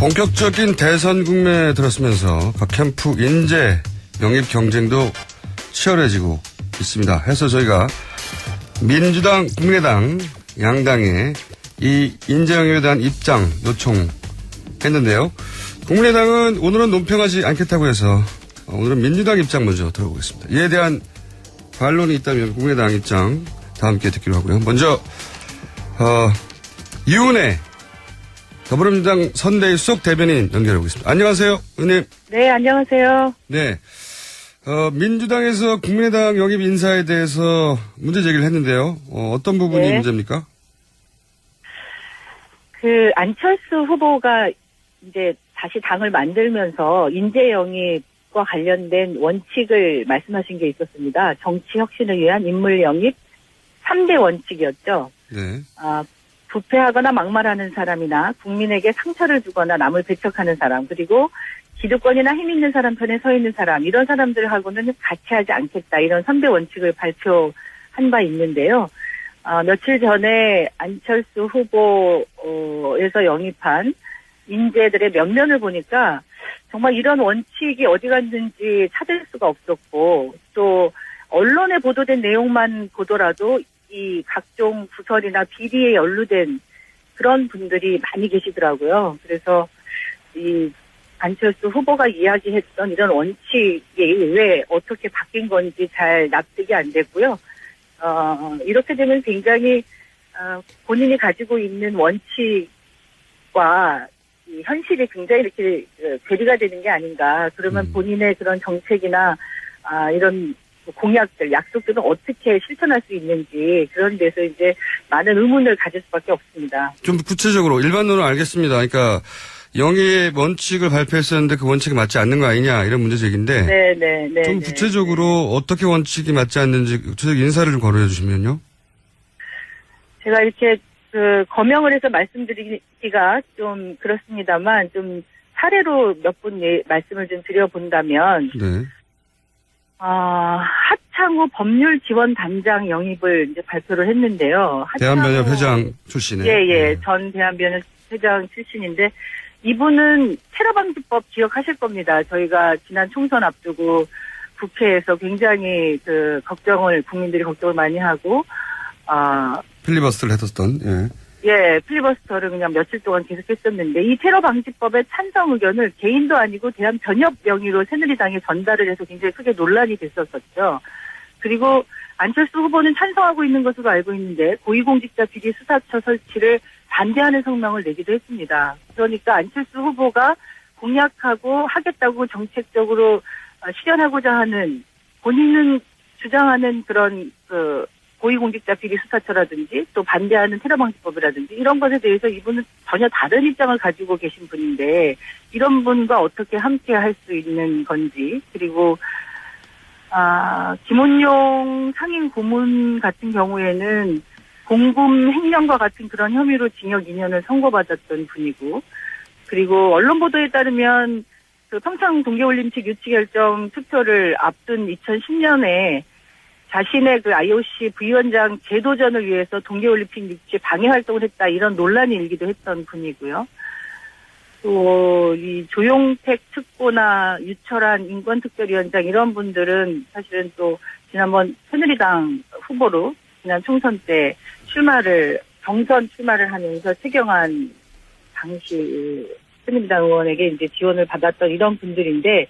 본격적인 대선 국면에 들었으면서 각 캠프 인재 영입 경쟁도 치열해지고 있습니다. 해서 저희가 민주당, 국민의당 양당의 이 인재 영입에 대한 입장 요청했는데요. 국민의당은 오늘은 논평하지 않겠다고 해서 오늘은 민주당 입장 먼저 들어보겠습니다. 이에 대한 반론이 있다면 국민의당 입장 다 함께 듣기로 하고요. 먼저 이은혜 더불어민주당 선대위 수석 대변인 연결해 보겠습니다. 안녕하세요, 의원님. 네, 안녕하세요. 네, 민주당에서 국민의당 영입 인사에 대해서 문제 제기를 했는데요. 어떤 부분이 네. 문제입니까? 안철수 후보가 이제 다시 당을 만들면서 인재 영입과 관련된 원칙을 말씀하신 게 있었습니다. 정치 혁신을 위한 인물 영입 3대 원칙이었죠. 네. 부패하거나 막말하는 사람이나 국민에게 상처를 주거나 남을 배척하는 사람, 그리고 기득권이나 힘 있는 사람 편에 서 있는 사람, 이런 사람들하고는 같이 하지 않겠다, 이런 3대 원칙을 발표한 바 있는데요. 며칠 전에 안철수 후보에서 영입한 인재들의 면면을 보니까 정말 이런 원칙이 어디 갔는지 찾을 수가 없었고, 또 언론에 보도된 내용만 보더라도 이 각종 부설이나 비리에 연루된 그런 분들이 많이 계시더라고요. 그래서 이 안철수 후보가 이야기했던 이런 원칙이 왜 어떻게 바뀐 건지 잘 납득이 안 됐고요. 이렇게 되면 굉장히 본인이 가지고 있는 원칙과 이 현실이 굉장히 이렇게 괴리가 되는 게 아닌가. 그러면 본인의 그런 정책이나 이런 공약들, 약속들은 어떻게 실천할 수 있는지, 그런 데서 이제 많은 의문을 가질 수밖에 없습니다. 좀 구체적으로 일반론은 알겠습니다. 그러니까 영입 원칙을 발표했었는데 그 원칙이 맞지 않는 거 아니냐, 이런 문제 제기인데. 네. 좀 구체적으로 어떻게 원칙이 맞지 않는지 구체적 인사를 좀 거론해 주시면요. 제가 이렇게 거명을 해서 말씀드리기가 좀 그렇습니다만, 좀 사례로 몇 분 말씀을 좀 드려본다면. 네. 하창우 법률지원단장 영입을 이제 발표를 했는데요. 대한변협 회장 출신의. 예. 전 대한변협 회장 출신인데, 이분은 테러방지법 기억하실 겁니다. 저희가 지난 총선 앞두고 국회에서 굉장히 국민들이 걱정을 많이 하고, 필리버스터를 했었던, 예, 필리버스터를 그냥 며칠 동안 계속 했었는데, 이 테러방지법의 찬성 의견을 개인도 아니고 대한변협 명의로 새누리당에 전달을 해서 굉장히 크게 논란이 됐었었죠. 그리고 안철수 후보는 찬성하고 있는 것으로 알고 있는데, 고위공직자 비리 수사처 설치를 반대하는 성명을 내기도 했습니다. 그러니까 안철수 후보가 공약하고 하겠다고 정책적으로 실현하고자 하는, 본인은 주장하는 그런 고위공직자 비리 수사처라든지 또 반대하는 테러방지법이라든지 이런 것에 대해서 이분은 전혀 다른 입장을 가지고 계신 분인데, 이런 분과 어떻게 함께 할 수 있는 건지, 그리고 김은용 상임 고문 같은 경우에는 공금 횡령과 같은 그런 혐의로 징역 2년을 선고받았던 분이고, 그리고 언론 보도에 따르면 평창 동계올림픽 유치 결정 투표를 앞둔 2010년에 자신의 IOC 부위원장 재도전을 위해서 동계올림픽 유치 방해 활동을 했다, 이런 논란이 일기도 했던 분이고요. 또 이 조용택 특보나 유철한 인권특별위원장, 이런 분들은 사실은 또 지난번 새누리당 후보로 지난 총선 때 경선 출마를 하면서 최경환 당시 새누리당 의원에게 이제 지원을 받았던 이런 분들인데,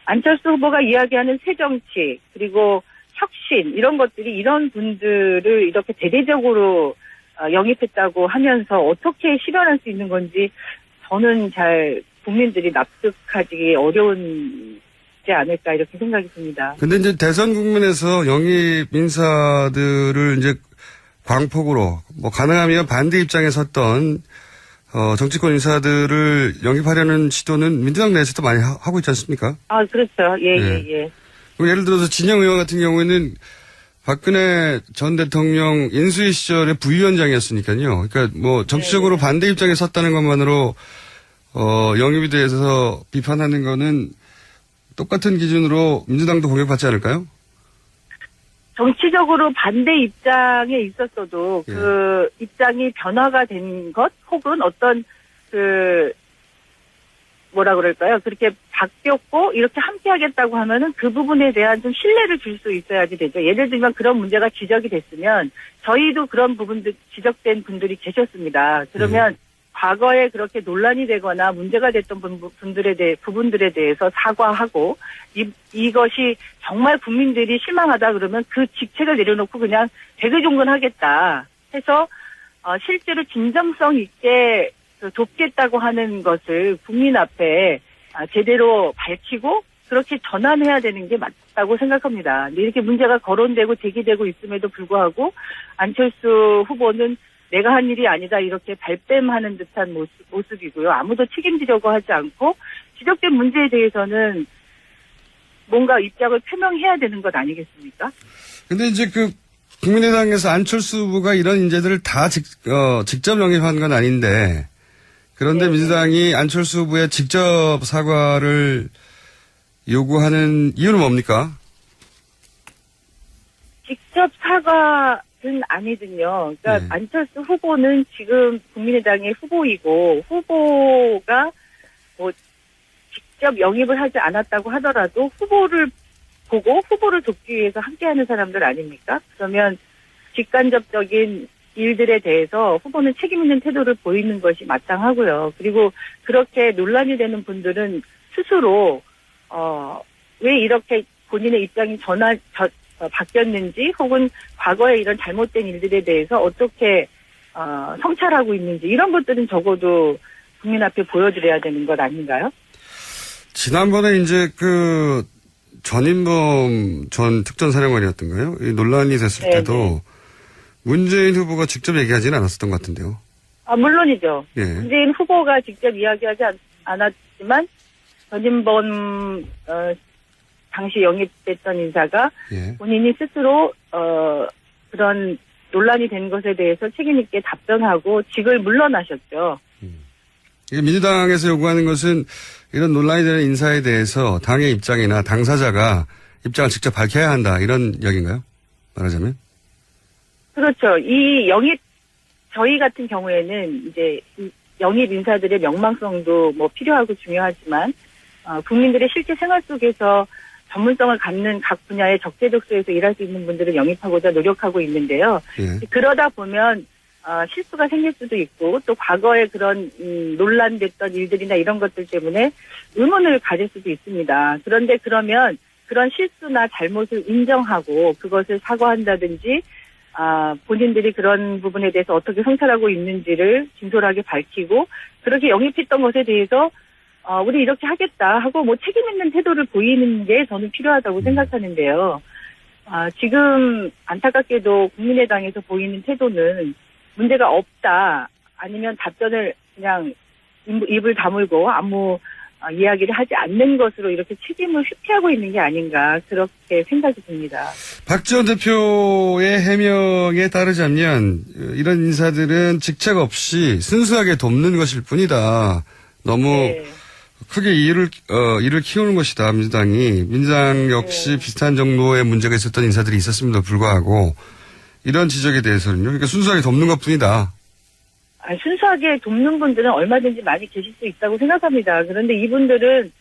안철수 후보가 이야기하는 새정치, 그리고 혁신, 이런 것들이 이런 분들을 이렇게 대대적으로 영입했다고 하면서 어떻게 실현할 수 있는 건지 저는 잘 국민들이 납득하기 어려운지 않을까, 이렇게 생각이 듭니다. 근데 이제 대선 국면에서 영입 인사들을 이제 광폭으로 가능하면 반대 입장에 섰던 정치권 인사들을 영입하려는 시도는 민주당 내에서도 많이 하고 있지 않습니까? 그렇죠. 예. 예를 들어서 진영 의원 같은 경우에는 박근혜 전 대통령 인수위 시절에 부위원장이었으니까요. 그러니까 정치적으로 반대 입장에 섰다는 것만으로 영입에 대해서 비판하는 거는 똑같은 기준으로 민주당도 공격받지 않을까요? 정치적으로 반대 입장에 있었어도 그 입장이 변화가 된 것, 혹은 어떤 뭐라 그럴까요? 그렇게 바뀌었고 이렇게 함께 하겠다고 하면은 그 부분에 대한 좀 신뢰를 줄 수 있어야지 되죠. 예를 들면 그런 문제가 지적이 됐으면 저희도 그런 부분들 지적된 분들이 계셨습니다. 그러면 과거에 그렇게 논란이 되거나 문제가 됐던 부분들에 대해서 사과하고 이것이 정말 국민들이 실망하다 그러면 그 직책을 내려놓고 그냥 대대종근하겠다 해서 실제로 진정성 있게 돕겠다고 하는 것을 국민 앞에 제대로 밝히고 그렇게 전환해야 되는 게 맞다고 생각합니다. 근데 이렇게 문제가 거론되고 제기되고 있음에도 불구하고 안철수 후보는 내가 한 일이 아니다 이렇게 발뺌하는 듯한 모습이고요. 아무도 책임지려고 하지 않고 지적된 문제에 대해서는 뭔가 입장을 표명해야 되는 것 아니겠습니까? 근데 이제 국민의당에서 안철수 후보가 이런 인재들을 다 직접 영입한 건 아닌데 그런데 민주당이 안철수 후보의 직접 사과를 요구하는 이유는 뭡니까? 직접 사과는 아니군요. 그러니까 안철수 후보는 지금 국민의당의 후보이고 후보가 뭐 직접 영입을 하지 않았다고 하더라도 후보를 보고 후보를 돕기 위해서 함께하는 사람들 아닙니까? 그러면 직간접적인 일들에 대해서 후보는 책임 있는 태도를 보이는 것이 마땅하고요. 그리고 그렇게 논란이 되는 분들은 스스로 왜 이렇게 본인의 입장이 바뀌었는지 혹은 과거에 이런 잘못된 일들에 대해서 어떻게 성찰하고 있는지 이런 것들은 적어도 국민 앞에 보여드려야 되는 것 아닌가요? 지난번에 이제 전인범 전 특전사령관이었던가요? 이 논란이 됐을 때도 문재인 후보가 직접 얘기하지는 않았었던 것 같은데요. 물론이죠. 예. 문재인 후보가 직접 이야기하지 않았지만 전인범 당시 영입됐던 인사가 본인이 스스로 그런 논란이 된 것에 대해서 책임 있게 답변하고 직을 물러나셨죠. 민주당에서 요구하는 것은 이런 논란이 되는 인사에 대해서 당의 입장이나 당사자가 입장을 직접 밝혀야 한다 이런 이야기인가요? 말하자면? 그렇죠. 저희 같은 경우에는 이제 영입 인사들의 명망성도 뭐 필요하고 중요하지만 국민들의 실제 생활 속에서 전문성을 갖는 각 분야의 적재적소에서 일할 수 있는 분들을 영입하고자 노력하고 있는데요. 그러다 보면 실수가 생길 수도 있고 또 과거에 그런 논란됐던 일들이나 이런 것들 때문에 의문을 가질 수도 있습니다. 그런데 그러면 그런 실수나 잘못을 인정하고 그것을 사과한다든지 본인들이 그런 부분에 대해서 어떻게 성찰하고 있는지를 진솔하게 밝히고 그렇게 영입했던 것에 대해서 우리 이렇게 하겠다 하고 뭐 책임 있는 태도를 보이는 게 저는 필요하다고 생각하는데요. 지금 안타깝게도 국민의당에서 보이는 태도는 문제가 없다 아니면 답변을 그냥 입을 다물고 아무 이야기를 하지 않는 것으로 이렇게 책임을 회피하고 있는 게 아닌가 그렇게 생각이 듭니다. 박지원 대표의 해명에 따르자면 이런 인사들은 직책 없이 순수하게 돕는 것일 뿐이다. 너무 크게 일을 키우는 것이다. 민주당 역시 비슷한 정도의 문제가 있었던 인사들이 있었음에도 불구하고 이런 지적에 대해서는요. 그러니까 순수하게 돕는 것뿐이다. 순수하게 돕는 분들은 얼마든지 많이 계실 수 있다고 생각합니다. 그런데 이분들은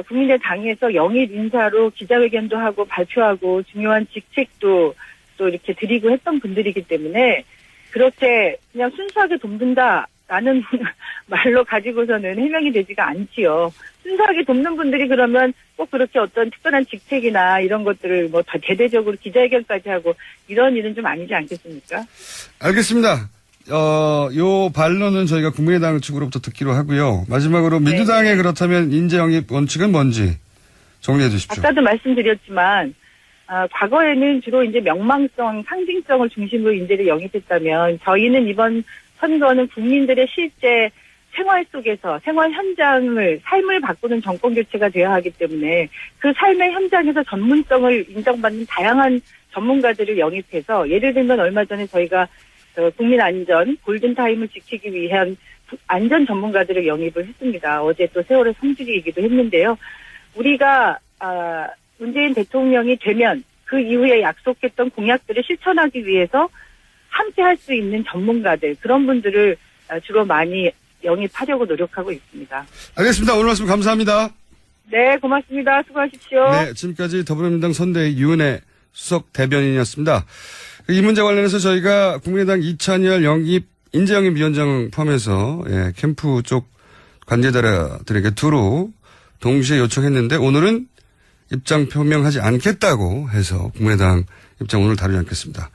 국민의당에서 영입 인사로 기자회견도 하고 발표하고 중요한 직책도 또 이렇게 드리고 했던 분들이기 때문에 그렇게 그냥 순수하게 돕는다라는 말로 가지고서는 해명이 되지가 않지요. 순수하게 돕는 분들이 그러면 꼭 그렇게 어떤 특별한 직책이나 이런 것들을 뭐 다 대대적으로 기자회견까지 하고 이런 일은 좀 아니지 않겠습니까? 알겠습니다. 요 반론은 저희가 국민의당 측으로부터 듣기로 하고요. 마지막으로 민주당의 그렇다면 인재 영입 원칙은 뭔지 정리해 주십시오. 아까도 말씀드렸지만 과거에는 주로 이제 명망성, 상징성을 중심으로 인재를 영입했다면 저희는 이번 선거는 국민들의 실제 생활 속에서 생활 현장을 삶을 바꾸는 정권 교체가 되어야 하기 때문에 그 삶의 현장에서 전문성을 인정받는 다양한 전문가들을 영입해서 예를 들면 얼마 전에 저희가 국민 안전 골든타임을 지키기 위한 안전 전문가들을 영입을 했습니다. 어제 또 세월의 성주기이기도 했는데요. 우리가 문재인 대통령이 되면 그 이후에 약속했던 공약들을 실천하기 위해서 함께 할 수 있는 전문가들 그런 분들을 주로 많이 영입하려고 노력하고 있습니다. 알겠습니다. 오늘 말씀 감사합니다. 네, 고맙습니다. 수고하십시오. 네, 지금까지 더불어민주당 선대위 유은혜 수석 대변인이었습니다. 이 문제 관련해서 저희가 국민의당 이찬열 인재영입위원장 포함해서 캠프 쪽 관계자들에게 두루 동시에 요청했는데 오늘은 입장 표명하지 않겠다고 해서 국민의당 입장 오늘 다루지 않겠습니다.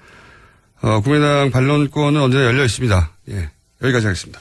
국민의당 반론권은 언제나 열려 있습니다. 예, 여기까지 하겠습니다.